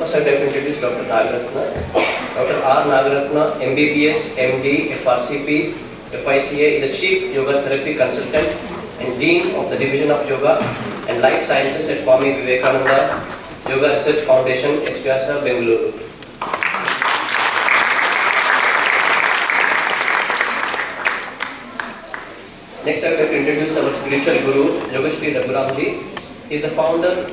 First, I'd like to introduce Dr. Nagarathna. Dr. R. Nagarathna, MBBS, MD, FRCP, FICA, is a Chief Yoga Therapy Consultant and Dean of the Division of Yoga and Life Sciences at Swami Vivekananda Yoga Research Foundation, SVYASA, Bengaluru. Next, I would like to introduce our spiritual guru, Yogashree N.V.Raghuram. He is the founder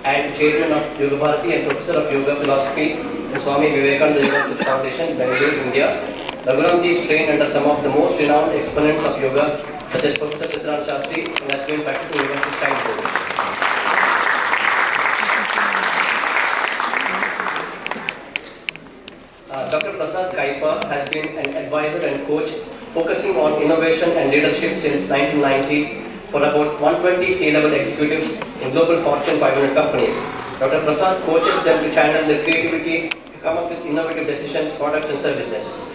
and chairman of Yoga Bharati and professor of yoga philosophy in Swami Vivekananda Yoga Research Foundation, Bengaluru, India. Raghuram is trained under some of the most renowned exponents of yoga, such as Professor Shri, and has been practicing yoga since childhood. Dr. Prasad Kaipa has been an advisor and coach focusing on innovation and leadership since 1990 for about 120 C-level executives in global Fortune 500 companies. Dr. Prasad coaches them to channel their creativity to come up with innovative decisions, products and services.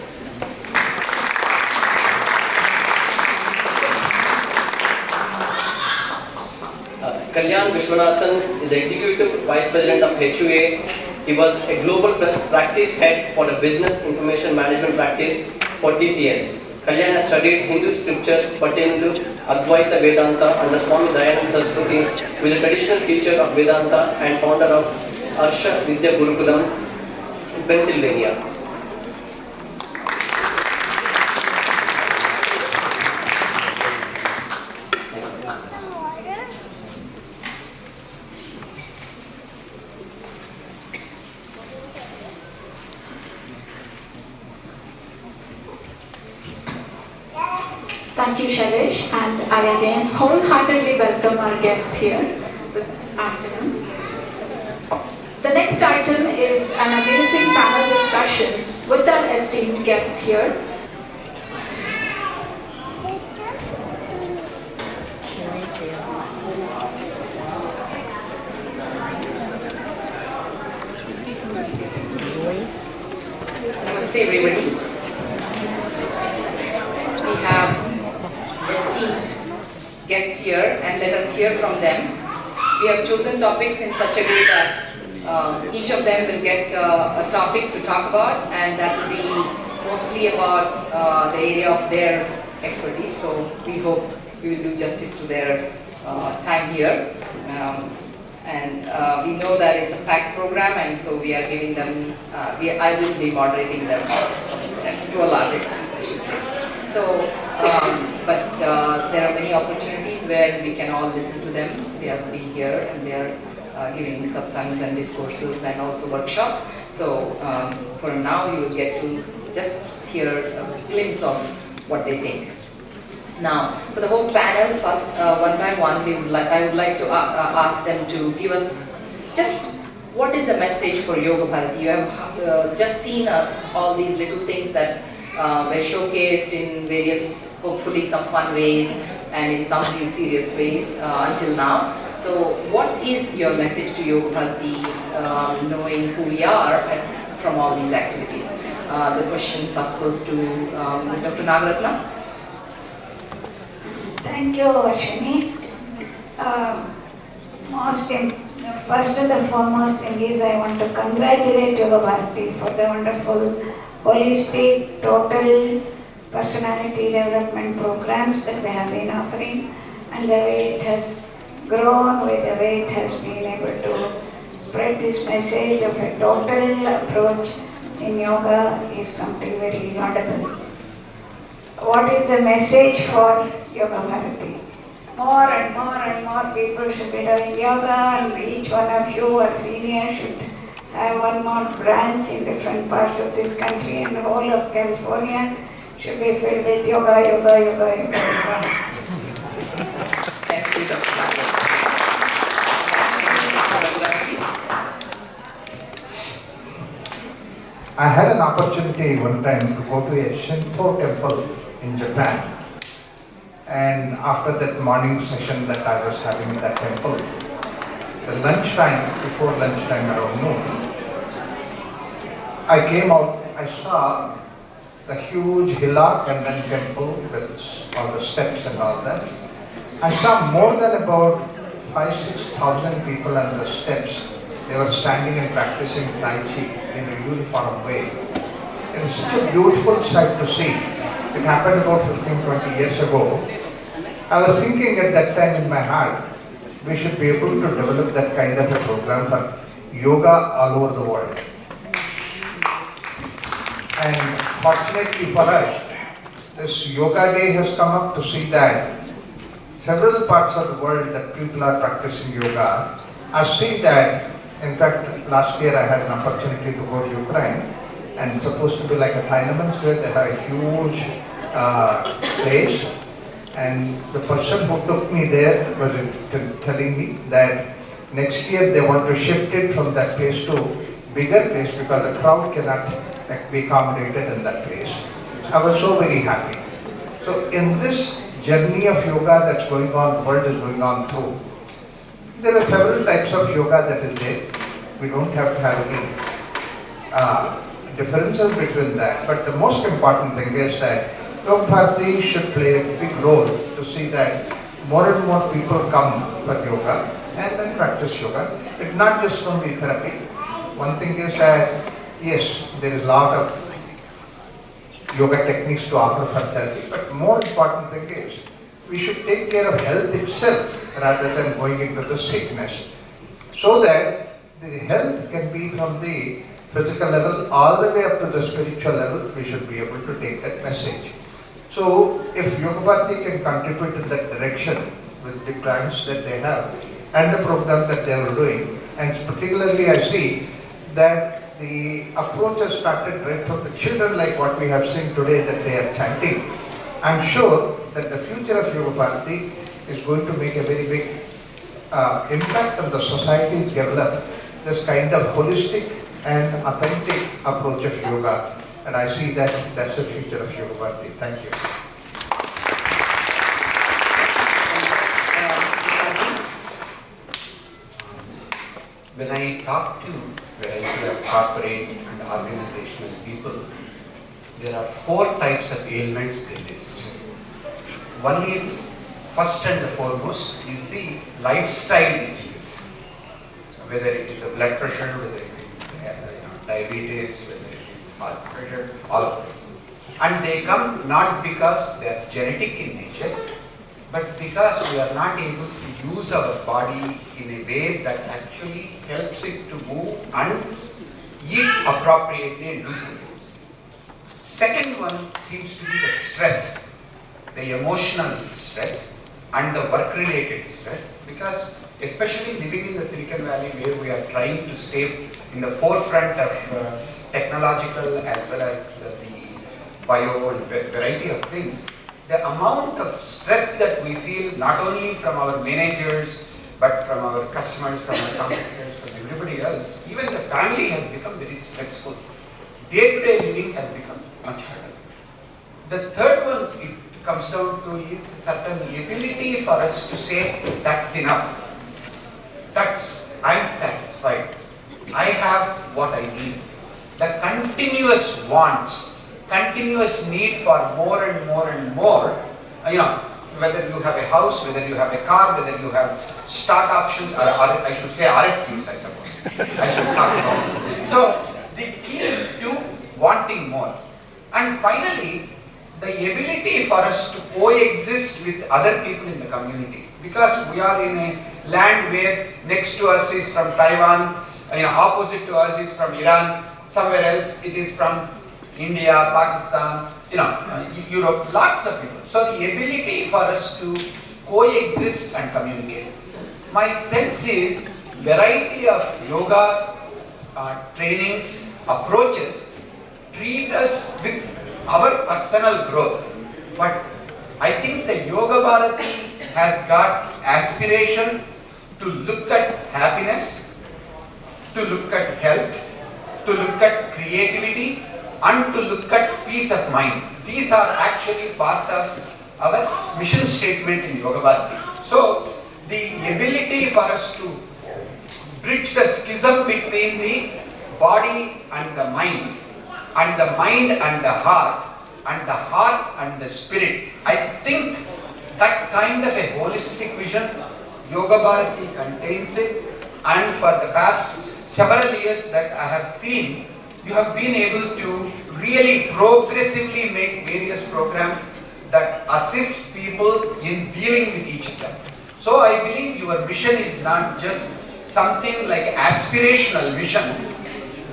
Kalyan Vishwanathan is the Executive Vice President of HUA. He was a global practice head for the Business Information Management practice for TCS. Kalyan has studied Hindu scriptures pertaining to Advaita Vedanta under Swami Dayananda Saraswati, who is a traditional teacher of Vedanta and founder of Arsha Vidya Gurukulam in Pennsylvania. Thank you, Shailesh, and I again wholeheartedly welcome our guests here this afternoon. The next item is an amazing panel discussion with our esteemed guests here. Namaste, everybody. We have esteemed guests here and let us hear from them. We have chosen topics in such a way that each of them will get a topic to talk about, and that will be mostly about the area of their expertise. So we hope we will do justice to their time here. We know that it's a packed program, and so we are giving them, I will be moderating them to a large extent, I should say. So, but there are many opportunities where we can all listen to them. They have been here and they are giving satsangs and discourses and also workshops. So, for now you will get to just hear a glimpse of what they think. Now, for the whole panel, first one by one, I would like to ask them to give us just what is the message for Yoga Bharati. You have just seen all these little things that were showcased in various, hopefully some fun ways and in some serious ways until now. So what is your message to Yoga Bharati, knowing who we are from all these activities? The question first goes to Dr. Nagarathna. Thank you, Ashwini. First and the foremost thing is I want to congratulate Yoga Bharati for the wonderful holistic, total personality development programs that they have been offering, and the way it has grown, with the way it has been able to spread this message of a total approach in yoga is something very laudable. What is the message for Yoga Bharati? More and more and more people should be doing yoga, and each one of you or senior should have one more branch in different parts of this country, and the whole of California should be filled with yoga, yoga, yoga, yoga, yoga. Thank you, Dr. I had an opportunity one time to go to a Shinto temple in Japan. And after that morning session that I was having in that temple, the lunchtime, before lunchtime around noon, I came out, I saw the huge hillock and then temple with all the steps and all that. I saw more than about 5,000 to 6,000 people on the steps They were standing and practicing Tai Chi in a uniform way. It is such a beautiful sight to see. It happened about 15-20 years ago. I was thinking at that time in my heart, we should be able to develop that kind of a program for yoga all over the world. And fortunately for us, this Yoga Day has come up to see that several parts of the world that people are practicing yoga. I see that, in fact, last year I had an opportunity to go to Ukraine, and it's supposed to be like a Thailand's where they have a huge place. And the person who took me there was telling me that next year they want to shift it from that place to bigger place because the crowd cannot be accommodated in that place. I was so very happy. So in this journey of yoga that's going on, the world is going on through, there are several types of yoga that is there. We don't have to have any differences between that. But the most important thing is that Yoga Bharati should play a big role to see that more and more people come for yoga and then practice yoga. It's not just only therapy. One thing is that, yes, there is a lot of yoga techniques to offer for therapy, but more important thing is we should take care of health itself rather than going into the sickness, so that the health can be from the physical level all the way up to the spiritual level. We should be able to take that message. So if Yoga Bharati can contribute in that direction with the grants that they have and the program that they are doing, and particularly I see that the approach has started right from the children, like what we have seen today that they are chanting. I'm sure that the future of Yoga Bharati is going to make a very big impact on the society to develop this kind of holistic and authentic approach of yoga. And I see that that's the future of Yoga Bharati. Thank you. When I talk to variety of corporate and organizational people, there are 4 types of ailments they list. One is, first and the foremost, is the lifestyle diseases. Whether it is the blood pressure, whether it is diabetes, whether it is heart pressure, all of them. And they come not because they are genetic in nature, but because we are not able to use our body in a way that actually helps it to move and eat appropriately and do some things. Second one seems to be the stress, the emotional stress and the work-related stress, because especially living in the Silicon Valley where we are trying to stay in the forefront of technological as well as the bio and variety of things, the amount of stress that we feel not only from our managers but from our customers, from our competitors, from everybody else, even the family has become very stressful. Day-to-day living has become much harder. The third one it comes down to is a certain ability for us to say that's enough. I'm satisfied. I have what I need. The continuous wants, continuous need for more and more and more, whether you have a house, whether you have a car, whether you have stock options, or I should say RSUs, I suppose. I should talk about it. So, the key to wanting more. And finally, the ability for us to coexist with other people in the community. Because we are in a land where next to us is from Taiwan, opposite to us is from Iran, somewhere else it is from India, Pakistan, Europe, lots of people. So the ability for us to coexist and communicate. My sense is variety of yoga trainings, approaches treat us with our personal growth. But I think the Yoga Bharati has got aspiration to look at happiness, to look at health, to look at creativity, and to look at peace of mind. These are actually part of our mission statement in Yoga Bharati. So, the ability for us to bridge the schism between the body and the mind and the heart and the spirit, I think that kind of a holistic vision, Yoga Bharati contains it, and for the past several years that I have seen, you have been able to really progressively make various programs that assist people in dealing with each other. So I believe your vision is not just something like aspirational vision,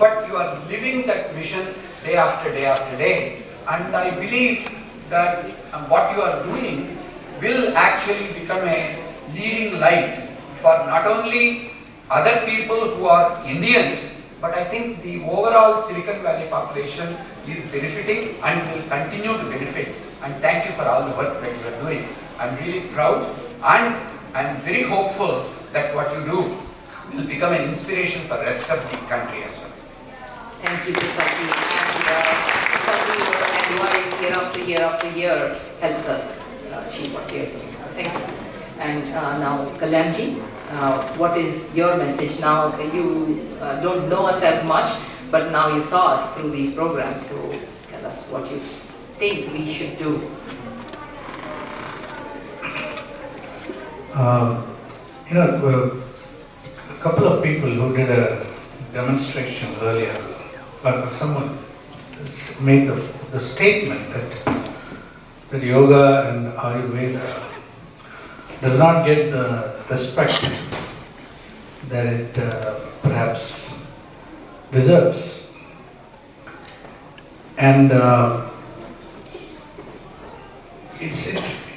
but you are living that vision day after day after day. And I believe that what you are doing will actually become a leading light for not only other people who are Indians, but I think the overall Silicon Valley population is benefiting and will continue to benefit. And thank you for all the work that you are doing. I'm really proud and I'm very hopeful that what you do will become an inspiration for the rest of the country as well. Thank you, Prasad. And Prasad, your advice year after year after year helps us achieve what we are doing. Thank you. And now, Kalyanji, what is your message now? You don't know us as much, but now you saw us through these programs, so tell us what you think we should do. A couple of people who did a demonstration earlier, or someone made the statement that yoga and Ayurveda does not get the respect that it perhaps deserves. And it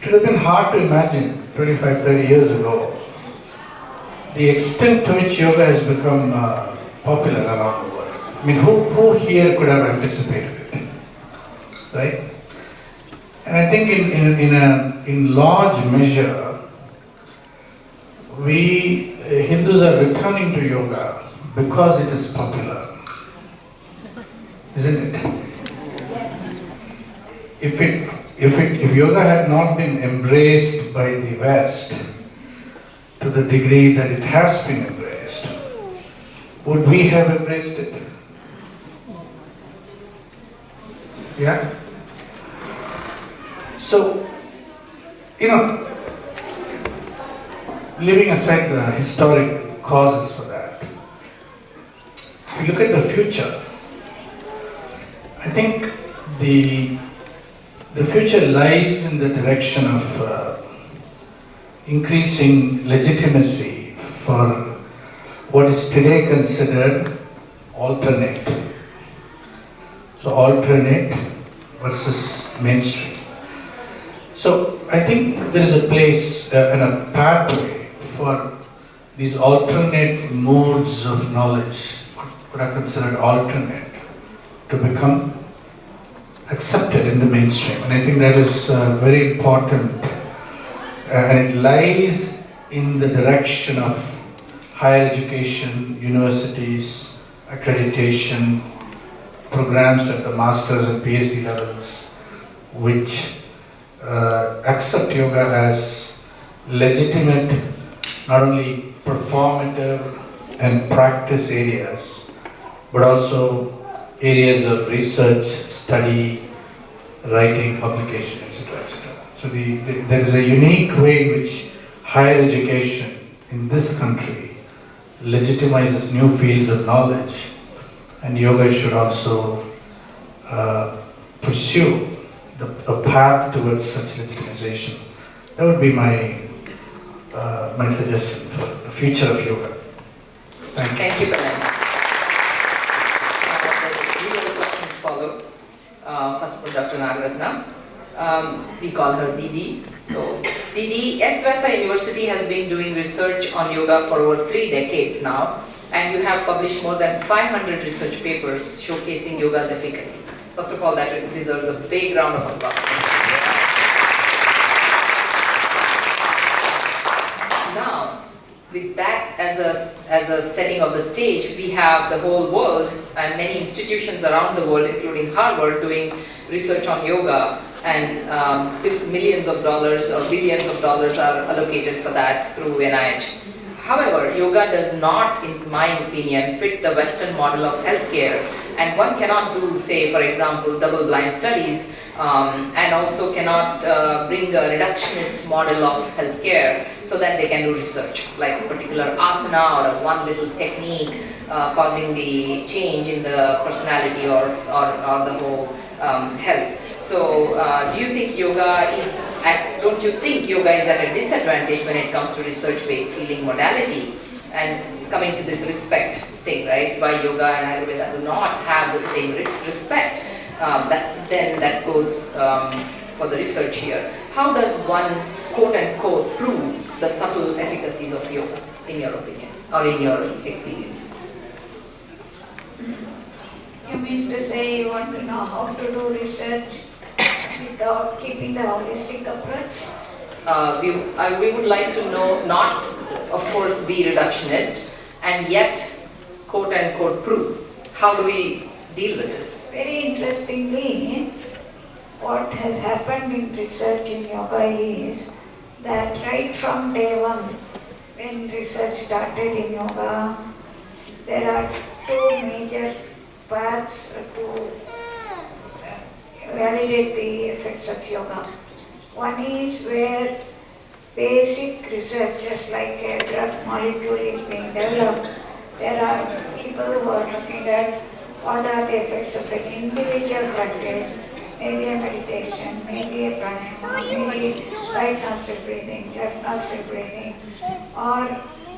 would have been hard to imagine 25, 30 years ago the extent to which yoga has become popular around the world. I mean, who here could have anticipated it, right? And I think in large measure, we Hindus are returning to yoga because it is popular, isn't it? Yes. If yoga had not been embraced by the West to the degree that it has been embraced, would we have embraced it? Yeah? So, leaving aside the historic causes for that, if you look at the future, I think the future lies in the direction of increasing legitimacy for what is today considered alternate. So alternate versus mainstream. So I think there is a place and a pathway for these alternate modes of knowledge, what are considered alternate, to become accepted in the mainstream. And I think that is very important. And it lies in the direction of higher education, universities, accreditation, programs at the master's and PhD levels, which accept yoga as legitimate, not only performative and practice areas, but also areas of research, study, writing, publication, etc. etc. So there is a unique way in which higher education in this country legitimizes new fields of knowledge, and yoga should also pursue a path towards such legitimization. That would be my suggestion for the future of yoga. Thank you. Thank you, Kalyan. Three other questions follow. First for Dr. Nagarathna. We call her Didi. So, Didi, SVYASA University has been doing research on yoga for over 3 decades now, and you have published more than 500 research papers showcasing yoga's efficacy. First of all, that deserves a big round of applause. Now, with that as a setting of the stage, we have the whole world and many institutions around the world, including Harvard, doing research on yoga, and millions of dollars or billions of dollars are allocated for that through NIH. However, yoga does not, in my opinion, fit the Western model of healthcare, and one cannot do, say, for example, double-blind studies, and also cannot bring a reductionist model of healthcare so that they can do research, like a particular asana or one little technique causing the change in the personality or the whole health. So, do you think yoga is don't you think yoga is at a disadvantage when it comes to research-based healing modality? And coming to this respect thing, right? Why yoga and Ayurveda do not have the same respect? That goes for the research here. How does one quote unquote prove the subtle efficacies of yoga, in your opinion, or in your experience? You mean to say you want to know how to do research without keeping the holistic approach? We would like to know, not of course be reductionist, and yet quote unquote prove. How do we deal with this? Very interestingly, what has happened in research in yoga is that right from day one, when research started in yoga, there are two major paths to validate the effects of yoga. One is where basic research, just like a drug molecule is being developed, there are people who are looking at what are the effects of an individual practice, maybe a meditation, maybe a pranayama, maybe right nostril breathing, left nostril breathing, or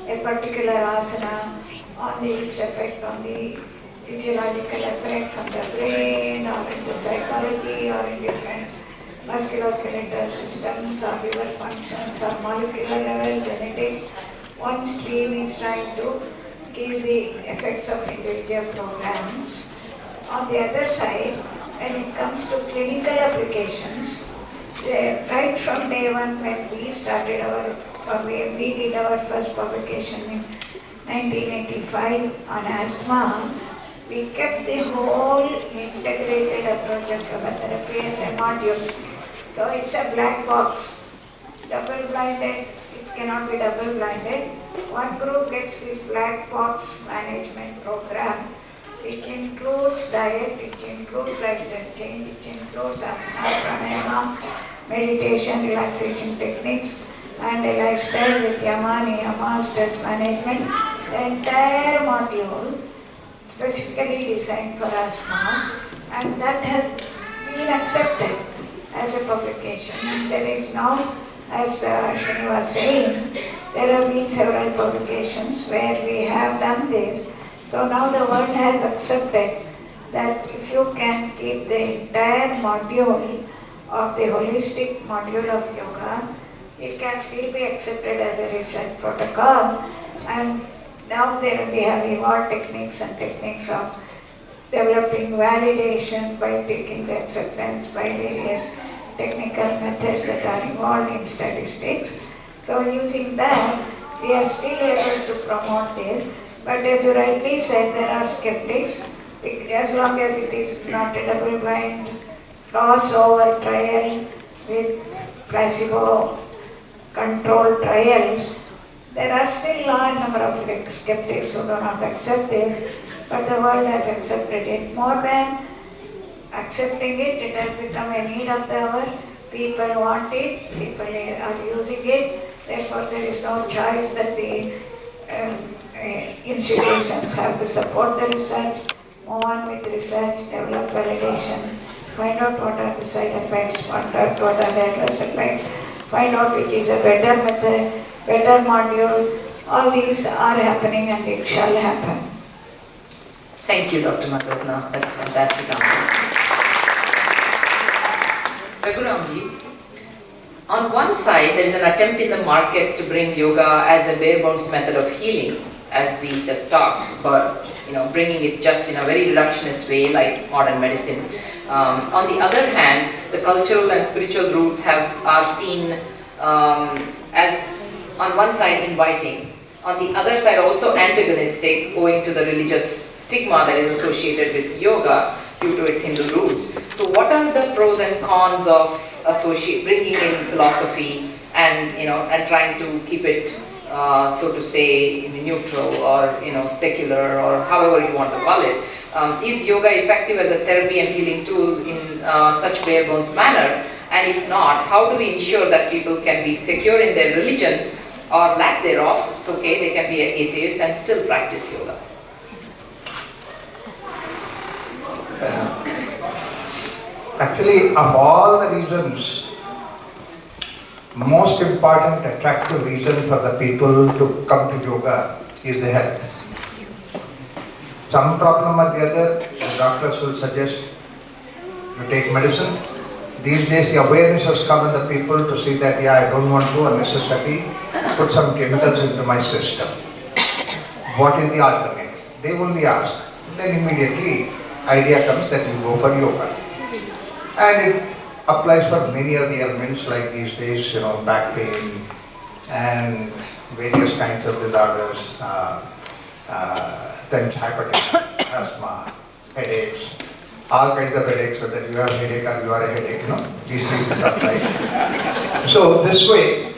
a particular asana on its effect on the physiological effects on the brain or in the psychology or in different musculoskeletal systems or liver functions or molecular level genetics. One stream is trying to give the effects of individual programs. On the other side, when it comes to clinical applications, right from day one when we started we did our first publication in 1985 on asthma, we kept the whole integrated approach of yoga therapy as a module. So it's a black box, double-blinded, it cannot be double-blinded. One group gets this black box management program, which includes diet, which includes lifestyle change, which includes asana, pranayama, meditation, relaxation techniques, and a lifestyle with yama, niyama, stress management. The entire module specifically designed for asthma, and that has been accepted as a publication. And there is now, as Shri was saying, there have been several publications where we have done this. So now the world has accepted that if you can keep the entire module of the holistic module of yoga, it can still be accepted as a research protocol. And now we have evolved techniques and techniques of developing validation by taking the acceptance by various technical methods that are involved in statistics. So using that, we are still able to promote this. But as you rightly said, there are skeptics. As long as it is not a double-blind crossover trial with placebo-controlled trials, there are still large number of skeptics who do not accept this, but the world has accepted it. More than accepting it, it has become a need of the hour. People want it, people are using it, therefore there is no choice that the institutions have to support the research, move on with research, develop validation, find out what are the side effects, find out what are the adverse effects, find out which is a better method, better module. All these are happening and it shall happen. Thank you, Dr. Nagarathna. That's fantastic answer. Raghuramji, on one side, there is an attempt in the market to bring yoga as a bare bones method of healing, as we just talked, but bringing it just in a very reductionist way, like modern medicine. On the other hand, the cultural and spiritual roots are seen as, on one side, inviting, on the other side, also antagonistic, owing to the religious stigma that is associated with yoga due to its Hindu roots. So, what are the pros and cons of bringing in philosophy and and trying to keep it, so to say, neutral or secular or however you want to call it? Is yoga effective as a therapy and healing tool in such bare bones manner? And if not, how do we ensure that people can be secure in their religions or lack thereof? It's okay, they can be an atheist and still practice yoga. Actually, of all the reasons, most important attractive reason for the people to come to yoga is the health. Some problem or the other, the doctors will suggest you take medicine. These days the awareness has come in the people to see that, yeah, I don't want to unnecessarily put some chemicals into my system. What is the alternative? They only ask. Then immediately idea comes that you go for yoga. And it applies for many of the ailments like these days, back pain and various kinds of disorders, then hypertension, asthma, headaches, all kinds of headaches, whether you have a headache or you are a headache, these things apply. So this way,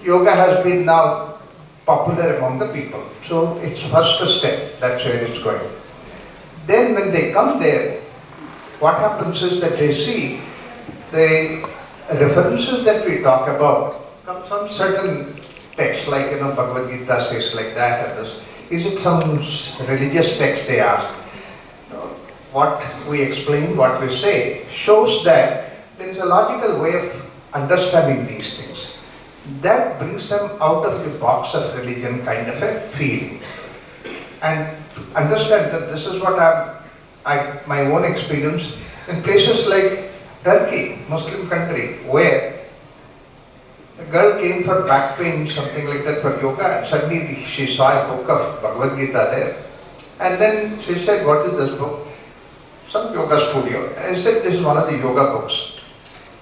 yoga has been now popular among the people. So it's first step, that's where it's going. Then when they come there, what happens is that they see the references that we talk about come from certain texts, like Bhagavad Gita says like that and this. Is it some religious text they ask? What we explain, what we say, shows that there is a logical way of understanding these things. That brings them out of the box of religion kind of a feeling. And understand that this is what my own experience in places like Turkey, Muslim country, where a girl came for back pain, something like that, for yoga, and suddenly she saw a book of Bhagavad Gita there. And then she said, what is this book? Some yoga studio. I said, this is one of the yoga books.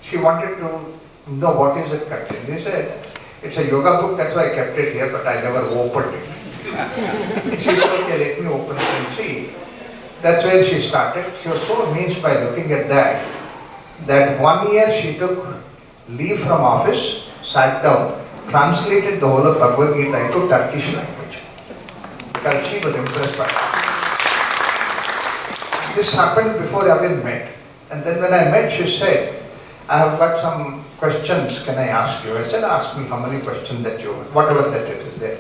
She wanted to know what is it contained. He said, it's a yoga book, that's why I kept it here, but I never opened it. She said, okay, let me open it and see. That's where she started. She was so amazed by looking at that 1 year she took leave from office, sat down, translated the whole of Bhagavad Gita into Turkish language. Because she was impressed by it. This happened before I even met. And then when I met, she said, I have got some questions, can I ask you? I said, ask me how many questions that you want, whatever that it is there.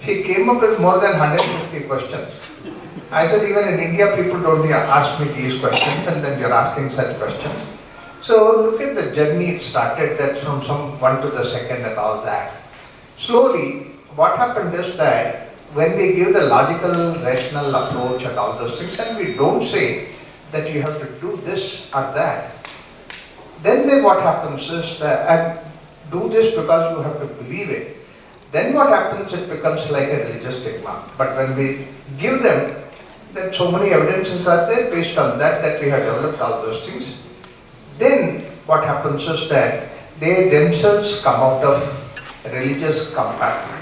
She came up with more than 150 questions. I said, even in India, people don't ask me these questions, and then you're asking such questions. So look at the journey it started, that from some one to the second and all that. Slowly, what happened is that when they give the logical, rational approach and all those things, and we don't say that you have to do this or that, then what happens is that, and do this because you have to believe it, then what happens, it becomes like a religious stigma. But when we give them, that so many evidences are there based on that we have developed all those things, then what happens is that they themselves come out of religious compartment.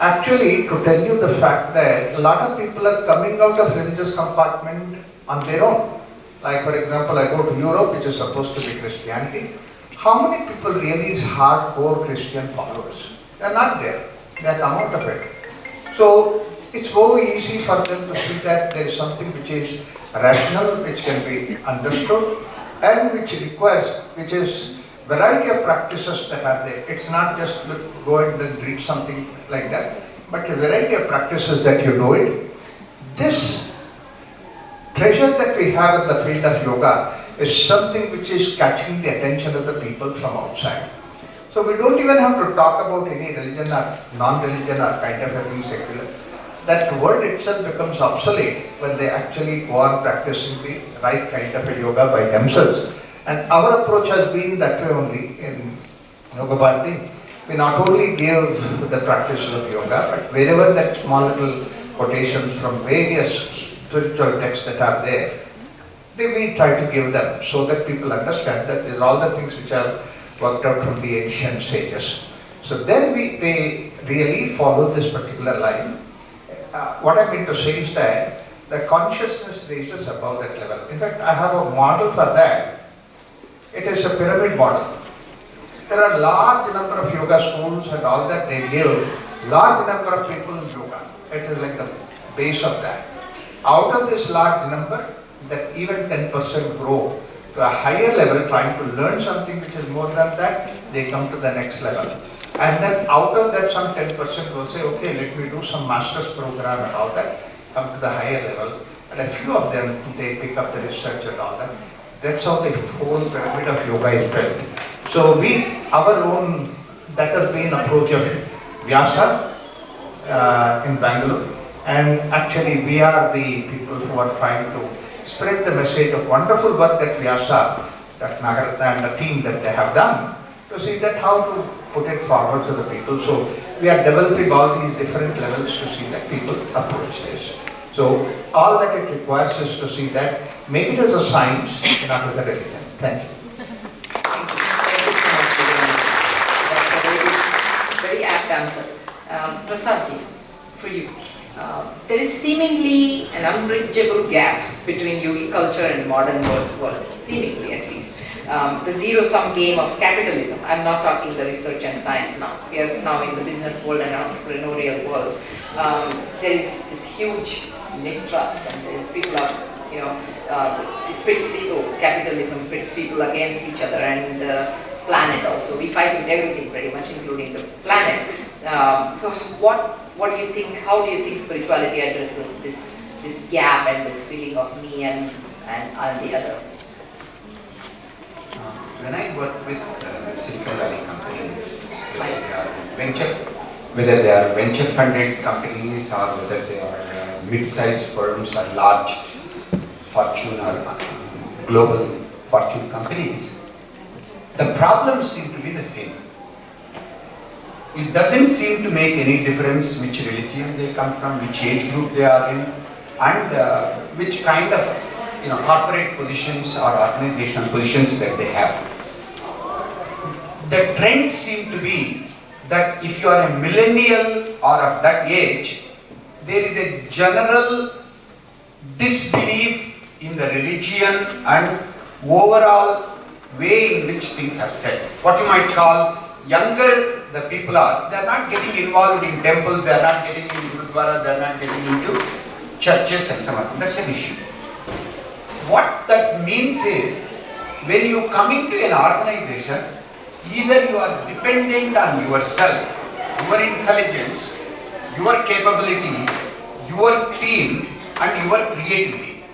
Actually, to tell you the fact that a lot of people are coming out of religious compartment on their own. Like for example, I go to Europe, which is supposed to be Christianity. How many people really is hardcore Christian followers? They are not there. They have come out of it. So it's very easy for them to see that there is something which is rational, which can be understood, and which is variety of practices that are there. It's not just go and read something like that, but a variety of practices that you do it. This treasure that we have in the field of yoga is something which is catching the attention of the people from outside. So we don't even have to talk about any religion or non-religion or kind of a thing secular. That word itself becomes obsolete when they actually go on practicing the right kind of a yoga by themselves. And our approach has been that way only in Yoga Bharati. We not only give the practices of yoga, but wherever that small little quotations from various spiritual texts that are there, we try to give them so that people understand that these are all the things which are worked out from the ancient sages. So then they really follow this particular line. What I mean to say is that the consciousness raises above that level. In fact, I have a model for that. It is a pyramid model. There are large number of yoga schools and all that, they give large number of people in yoga. It is like the base of that. Out of this large number, that even 10% grow to a higher level, trying to learn something which is more than that, they come to the next level. And then out of that, some 10% will say, okay, let me do some master's program and all that, come to the higher level. And a few of them, they pick up the research and all that. That's how the whole pyramid of yoga is built. So that has been approach of VYASA in Bangalore, and actually we are the people who are trying to spread the message of wonderful work that VYASA, that Nagarathna and the team that they have done, to see that how to put it forward to the people. So we are developing all these different levels to see that people approach this. So all that it requires is to see that, make it as a science, not as a religion. Thank you. Thank you so much, Shri. That's a very apt answer. Prasadji, for you. There is seemingly an unbridgeable gap between yogic culture and modern world, seemingly at least. The zero-sum game of capitalism. I'm not talking the research and science now. We are now in the business world and entrepreneurial world. There is this huge mistrust, and there is people are, it pits people. Capitalism pits people against each other and the planet also. We fight with everything pretty much, including the planet. So what do you think? How do you think spirituality addresses this gap and this feeling of me and the other? When I work with Silicon Valley companies, whether they are venture funded companies or whether they are mid-sized firms or large fortune or global fortune companies, the problems seem to be the same. It doesn't seem to make any difference which religion they come from, which age group they are in, and which kind of corporate positions or organizational positions that they have. The trend seems to be that if you are a millennial or of that age, there is a general disbelief in the religion and overall way in which things are said. What you might call younger the people are, they are not getting involved in temples, they are not getting into Gurudwara, they are not getting into churches and so on. That's an issue. What that means is, when you come into an organization, either you are dependent on yourself, your intelligence, your capability, your team and your creativity.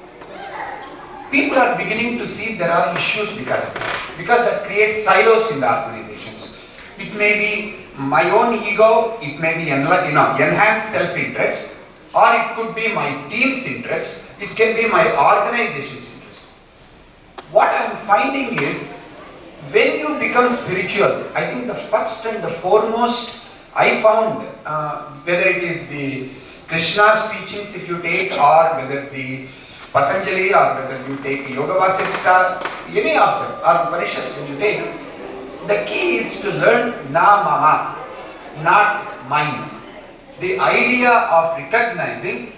People are beginning to see there are issues because of that. Because that creates silos in the organizations. It may be my own ego, it may be enhanced self-interest, or it could be my team's interest, it can be my organization's interest. What I am finding is, when you become spiritual, I think the first and the foremost I found, whether it is the Krishna's teachings if you take, or whether the Patanjali, or whether you take Yoga Vasista, any of them, or Upanishads when you take, the key is to learn na mama, not mine. The idea of recognizing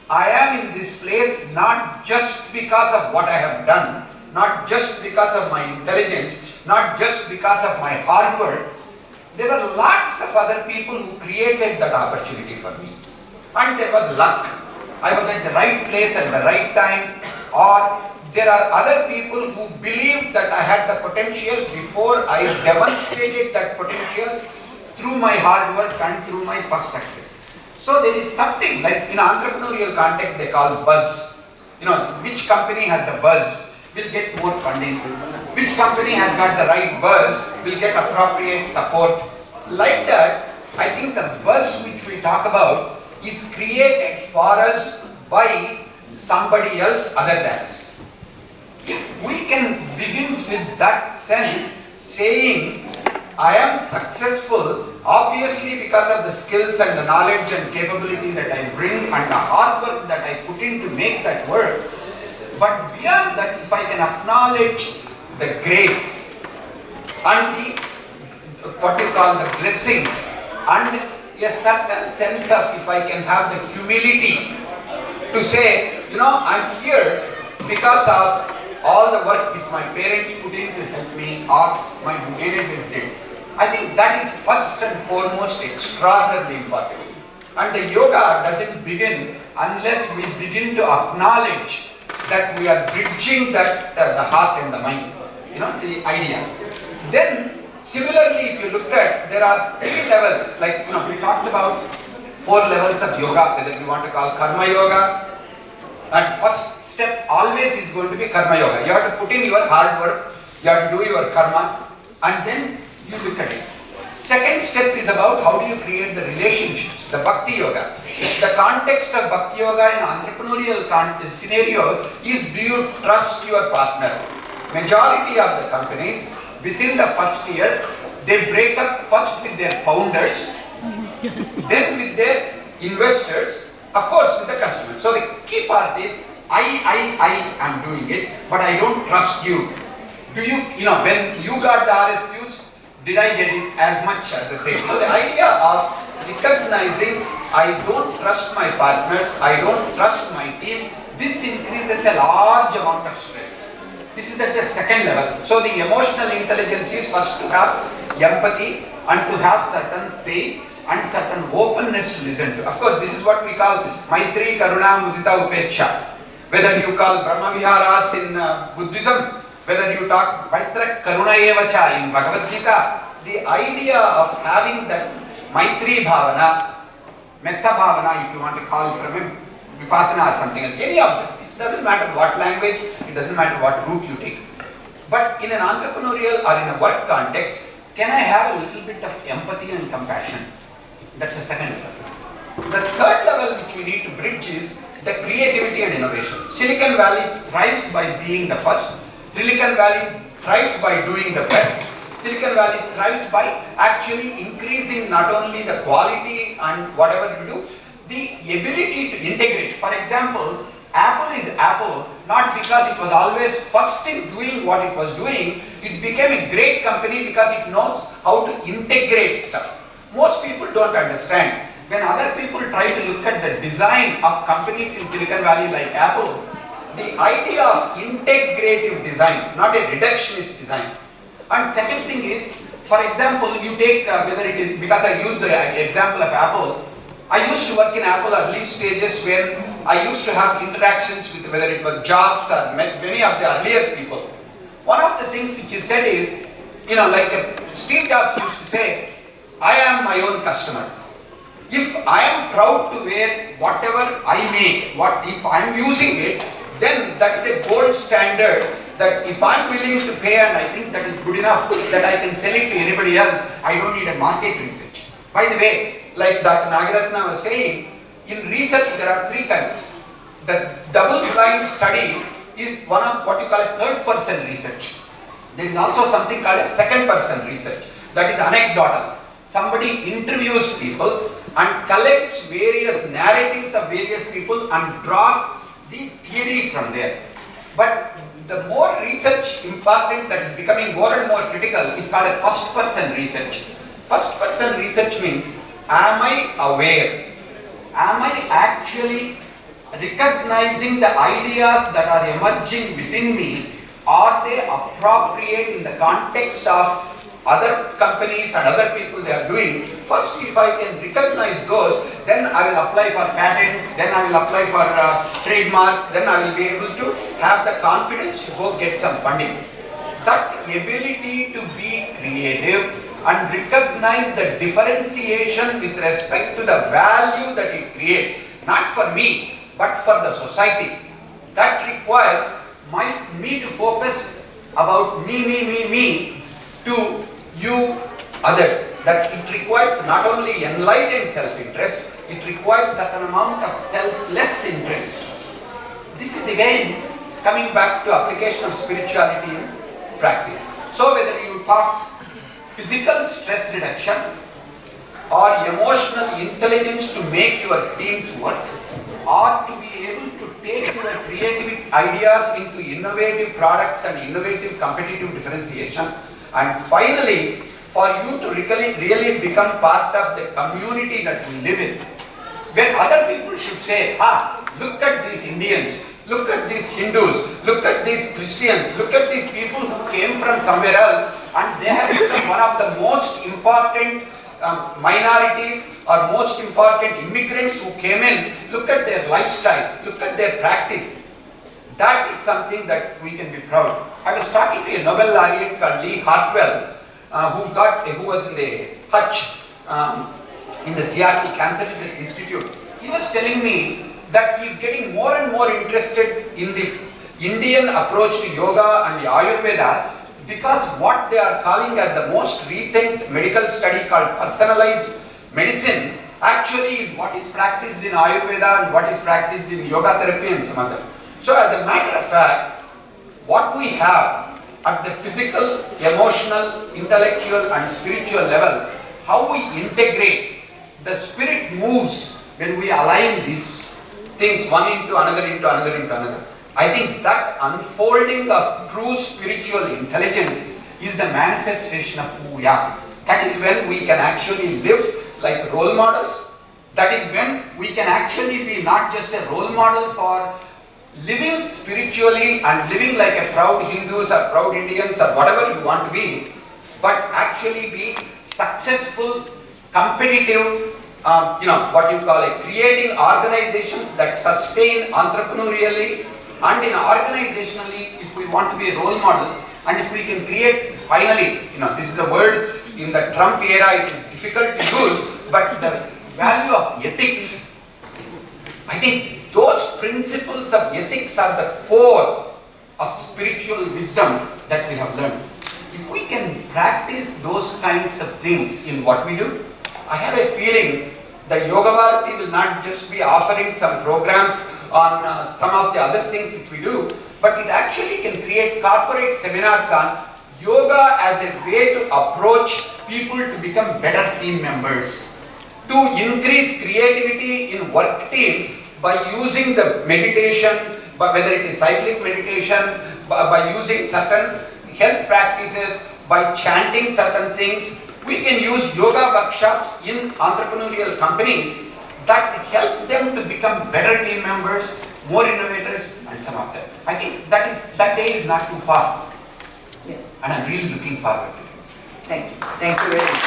I am in this place not just because of what I have done, not just because of my intelligence, not just because of my hard work. There were lots of other people who created that opportunity for me. And there was luck. I was at the right place at the right time, or there are other people who believed that I had the potential before I demonstrated that potential through my hard work and through my first success. So there is something like in entrepreneurial context they call buzz. Which company has the buzz will get more funding. Which company has got the right buzz will get appropriate support. Like that, I think the buzz which we talk about is created for us by somebody else other than us. If we can begin with that sense, saying, I am successful obviously because of the skills and the knowledge and capability that I bring and the hard work that I put in to make that work. But beyond that, if I can acknowledge the grace and the what you call the blessings and a certain sense of, if I can have the humility to say, I'm here because of all the work which my parents put in to help me or my managers did. I think that is first and foremost extraordinarily important. And the yoga doesn't begin unless we begin to acknowledge that we are bridging that the heart and the mind, the idea. Then similarly, if you look at, there are 3 levels, like we talked about 4 levels of yoga, whether you want to call karma yoga, and first step always is going to be karma yoga. You have to put in your hard work, you have to do your karma, and then you look at it. Second step is about how do you create the relationships, the bhakti yoga. The context of bhakti yoga in entrepreneurial scenario is, do you trust your partner? Majority of the companies within the first year, they break up first with their founders, then with their investors, of course with the customer. So the key part is, I am doing it, but I don't trust you. Do you, when you got the RSUs, did I get it as much as the same? So the idea of recognizing I don't trust my partners, I don't trust my team, this increases a large amount of stress. This is at the second level. So the emotional intelligence is first to have empathy and to have certain faith and certain openness to listen to. Of course, this is what we call Maitri, Karuna, Mudita, Upeksha. Whether you call Brahma Viharas in Buddhism, whether you talk Maitra Karuna Evacha in Bhagavad Gita, the idea of having that Maitri Bhavana, Metta Bhavana, if you want to call it from a Vipassana or something else, any of them, it doesn't matter what language, it doesn't matter what route you take. But in an entrepreneurial or in a work context, can I have a little bit of empathy and compassion? That's the second level. The third level which we need to bridge is the creativity and innovation. Silicon Valley thrives by being the first. Silicon Valley thrives by doing the best. Silicon Valley thrives by actually increasing not only the quality and whatever you do, the ability to integrate. For example, Apple is Apple not because it was always first in doing what it was doing. It became a great company because it knows how to integrate stuff. Most people don't understand. When other people try to look at the design of companies in Silicon Valley like Apple, the idea of integrative design, not a reductionist design. And second thing is, for example, you take whether it is, because I used the example of Apple, I used to work in Apple early stages when I used to have interactions with whether it was Jobs or many of the earlier people. One of the things which he said is, like Steve Jobs used to say, I am my own customer. If I am proud to wear whatever I make, if I am using it, then that is a gold standard that if I am willing to pay and I think that is good enough that I can sell it to anybody else, I don't need a market research. By the way, like Dr. Nagarathna was saying, in research there are three kinds. The double-blind study is one of what you call a third-person research. There is also something called a second-person research, that is anecdotal. Somebody interviews people and collects various narratives of various people and draws the theory from there. But the more research important that is becoming more and more critical is called a first-person research. First-person research means, am I aware? Am I actually recognizing the ideas that are emerging within me? Are they appropriate in the context of other companies and other people they are doing? First, if I can recognize those, then I will apply for patents, then I will apply for trademarks, then I will be able to have the confidence to go get some funding. That ability to be creative and recognize the differentiation with respect to the value that it creates, not for me, but for the society. That requires me to focus about me to you others. That it requires not only enlightened self-interest, it requires certain amount of selfless interest. This is again coming back to application of spirituality in practice. So whether you talk physical stress reduction or emotional intelligence to make your teams work, or to be able to take your creative ideas into innovative products and innovative competitive differentiation, and finally for you to really become part of the community that we live in. When other people should say, look at these Indians, look at these Hindus, look at these Christians, look at these people who came from somewhere else and they have become one of the most important minorities or most important immigrants who came in. Look at their lifestyle, look at their practice. That is something that we can be proud. I was talking to a Nobel laureate called Lee Hartwell, who was in the Hutch in the Seattle Cancer Research Institute. He was telling me that he is getting more and more interested in the Indian approach to yoga and the Ayurveda, because what they are calling as the most recent medical study called personalized medicine actually is what is practiced in Ayurveda and what is practiced in yoga therapy and some other. So as a matter of fact, what we have at the physical, emotional, intellectual and spiritual level, how we integrate, the spirit moves when we align these things one into another, into another, into another. I think that unfolding of true spiritual intelligence is the manifestation of who we are. That is when we can actually live like role models. That is when we can actually be not just a role model for living spiritually and living like a proud Hindus or proud Indians or whatever you want to be, but actually be successful, competitive, what you call creating organizations that sustain entrepreneurially and in organizationally, if we want to be role models and if we can create finally, this is a word in the Trump era, it is difficult to use, but the value of ethics, I think those principles of ethics are the core of spiritual wisdom that we have learned. If we can practice those kinds of things in what we do, I have a feeling the Yoga Bharati will not just be offering some programs on some of the other things which we do, but it actually can create corporate seminars on yoga as a way to approach people to become better team members, to increase creativity in work teams by using the meditation, whether it is cyclic meditation, by using certain health practices, by chanting certain things. We can use yoga workshops in entrepreneurial companies that help them to become better team members, more innovators, and some of them. I think that day is not too far. Yeah. And I'm really looking forward to it. Thank you. Thank you very much.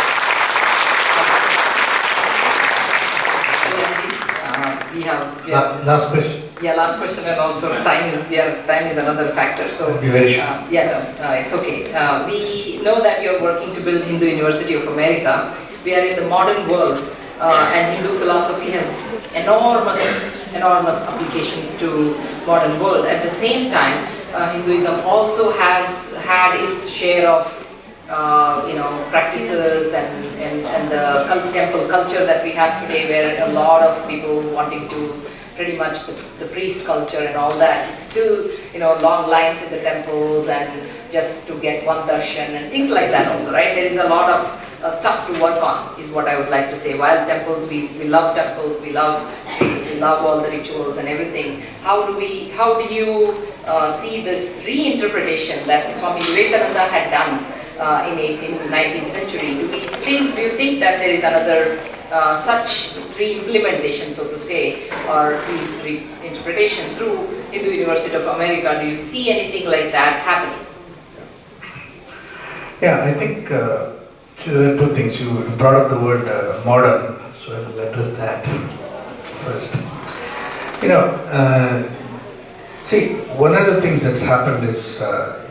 We have Last question. Yeah, last question, and also time is another factor. So Be very short. it's okay. We know that you're working to build Hindu University of America. We are in the modern world, and Hindu philosophy has enormous applications to modern world. At the same time, Hinduism also has had its share of practices and the temple culture that we have today, where a lot of people wanting to pretty much the priest culture and all that. It's still, long lines in the temples and just to get one darshan and things like that also, right? There is a lot of stuff to work on, is what I would like to say. While temples, we love temples, we love priests, we love all the rituals and everything. How do you see this reinterpretation that Swami Vivekananda had done in 19th century? Do you think that there is another such re-implementation, so to say, or re-interpretation through Hindu University of America? Do you see anything like that happening? Yeah, I think there are two things. You brought up the word modern, so I will address that first. See, one of the things that's happened is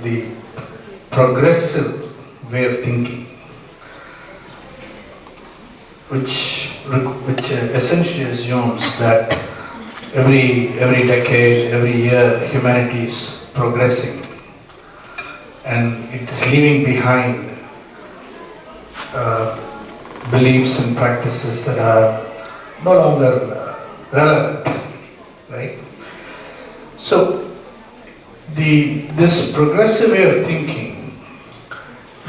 the progressive way of thinking, which essentially assumes that every decade, every year, humanity is progressing, and it is leaving behind beliefs and practices that are no longer relevant, right? So, this progressive way of thinking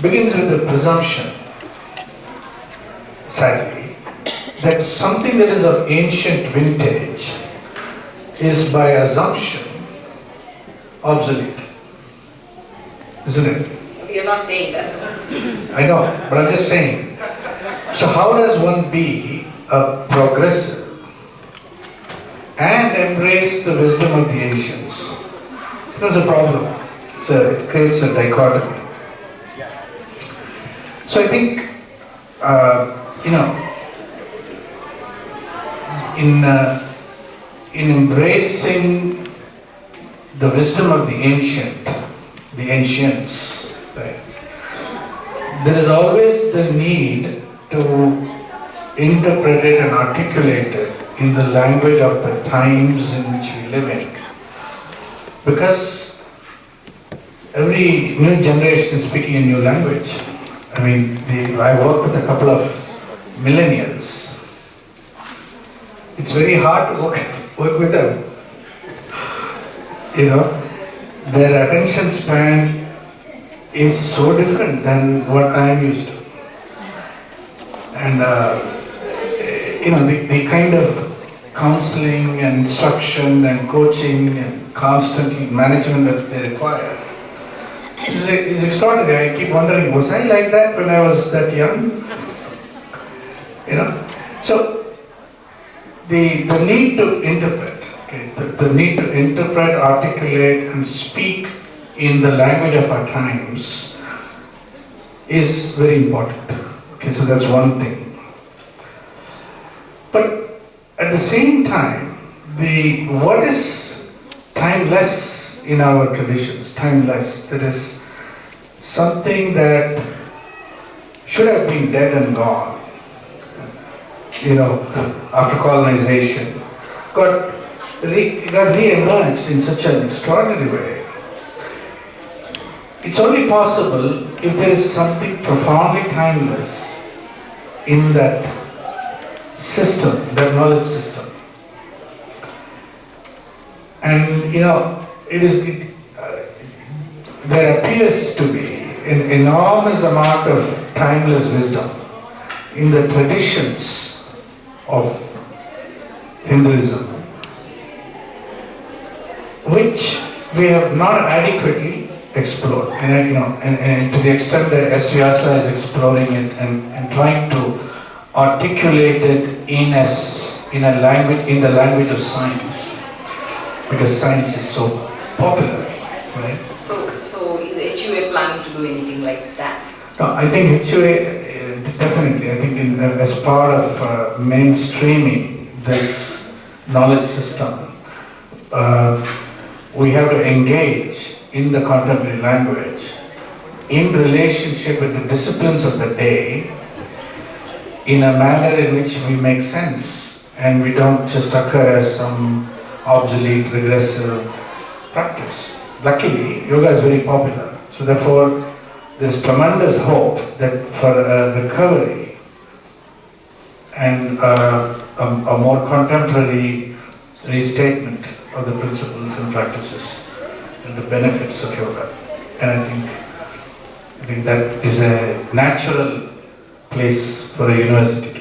begins with the presumption, sadly, that something that is of ancient vintage is by assumption obsolete, isn't it? We are not saying that. I know, but I'm just saying. So how does one be a progressive and embrace the wisdom of the ancients? There's a problem. It creates a dichotomy. So I think, in embracing the wisdom of the ancients, right, there is always the need to interpret it and articulate it in the language of the times in which we live in. because every new generation is speaking a new language. I mean, I work with a couple of millennials. It's very hard to work with them. You know, their attention span is so different than what I am used to. And, you know, the kind of counseling and instruction and coaching and constant management that they require is extraordinary. I keep wondering, was I like that when I was that young? You know? So, the need to interpret, okay, the need to interpret, articulate and speak in the language of our times is very important. Okay, so that's one thing. But at the same time, what is timeless in our traditions, timeless, that is something that should have been dead and gone, you know, after colonization, got re-emerged in such an extraordinary way. It's only possible if there is something profoundly timeless in that system, that knowledge system. And you know, there appears to be an enormous amount of timeless wisdom in the traditions of Hinduism, which we have not adequately explored. And you know, and to the extent that SVYASA is exploring it and trying to articulate it in the language of science, because science is so popular, right? So is HUA planning to do anything like that? No, I think HUA definitely. I think as part of mainstreaming this knowledge system, we have to engage in the contemporary language in relationship with the disciplines of the day, in a manner in which we make sense and we don't just occur as some obsolete, regressive practice. Luckily, yoga is very popular. So therefore, there's tremendous hope that for a recovery and a more contemporary restatement of the principles and practices and the benefits of yoga. And I think that is a natural place for a university.